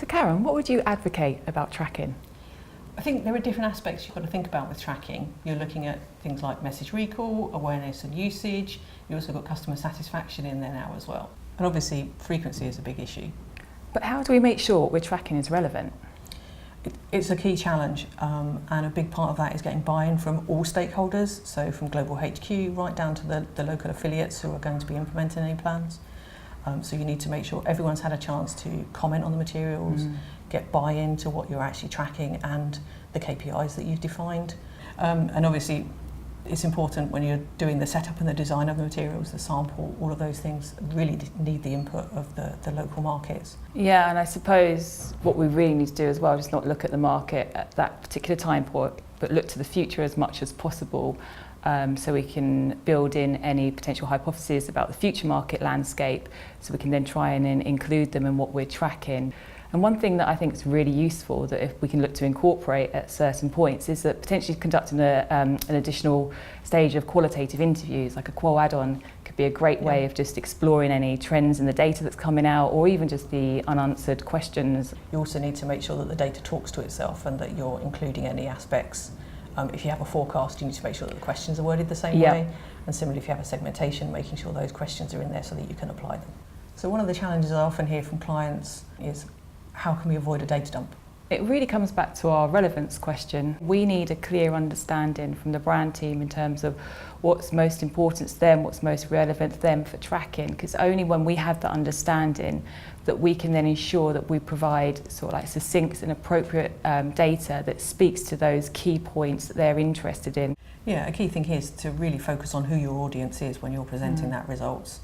So Karen, what would you advocate about tracking? I think there are different aspects you've got to think about with tracking. You're looking at things like message recall, awareness and usage. You've also got customer satisfaction in there now as well. And obviously frequency is a big issue. But how do we make sure what we're tracking is relevant? It's a key challenge, and a big part of that is getting buy-in from all stakeholders, so from Global HQ right down to the local affiliates who are going to be implementing any plans. So you need to make sure everyone's had a chance to comment on the materials, get buy-in to what you're actually tracking and the KPIs that you've defined. And obviously it's important when you're doing the setup and the design of the materials, the sample, all of those things really need the input of the local markets. Yeah, and I suppose what we really need to do as well is not look at the market at that particular time point, but look to the future as much as possible, so we can build in any potential hypotheses about the future market landscape, so we can then try and include them in what we're tracking. And one thing that I think is really useful that if we can look to incorporate at certain points is that potentially conducting an additional stage of qualitative interviews, like a qual add-on, could be a great way of just exploring any trends in the data that's coming out, or even just the unanswered questions. You also need to make sure that the data talks to itself and that you're including any aspects. If you have a forecast, you need to make sure that the questions are worded the same way. And similarly, if you have a segmentation, making sure those questions are in there so that you can apply them. So one of the challenges I often hear from clients is, how can we avoid a data dump? It really comes back to our relevance question. We need a clear understanding from the brand team in terms of what's most important to them, what's most relevant to them for tracking, because only when we have that understanding that we can then ensure that we provide sort of like succinct and appropriate data that speaks to those key points that they're interested in. Yeah, a key thing here is to really focus on who your audience is when you're presenting that results.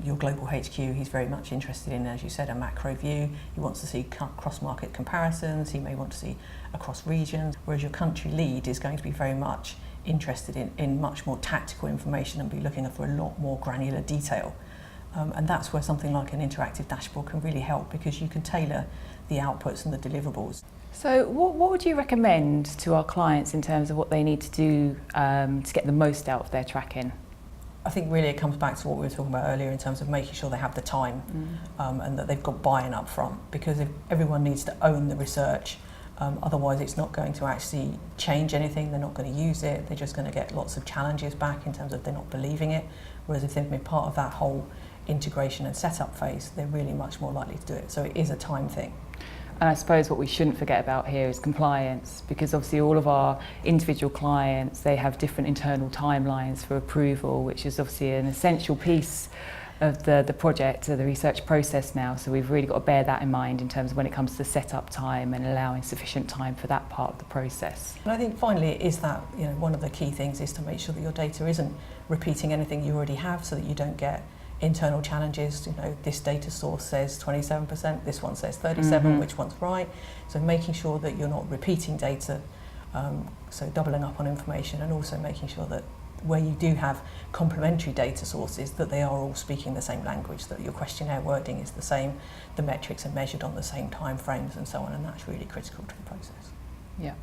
Your Global HQ, he's very much interested in, as you said, a macro view. He wants to see cross-market comparisons, he may want to see across regions, whereas your country lead is going to be very much interested in much more tactical information and be looking for a lot more granular detail. And that's where something like an interactive dashboard can really help, because you can tailor the outputs and the deliverables. So what would you recommend to our clients in terms of what they need to do to get the most out of their tracking? I think really it comes back to what we were talking about earlier in terms of making sure they have the time and that they've got buy-in up front, because if everyone needs to own the research, otherwise it's not going to actually change anything, they're not going to use it, they're just going to get lots of challenges back in terms of they're not believing it, whereas if they've been part of that whole integration and setup phase, they're really much more likely to do it. So it is a time thing. And I suppose what we shouldn't forget about here is compliance, because obviously all of our individual clients, they have different internal timelines for approval, which is obviously an essential piece of the project, the research process now. So we've really got to bear that in mind in terms of when it comes to setup time and allowing sufficient time for that part of the process. And I think finally it is that, one of the key things is to make sure that your data isn't repeating anything you already have, so that you don't get internal challenges. This data source says 27%, this one says 37%, which one's right? So making sure that you're not repeating data, so doubling up on information, and also making sure that where you do have complementary data sources, that they are all speaking the same language, that your questionnaire wording is the same, the metrics are measured on the same time frames and so on, and that's really critical to the process. Yeah.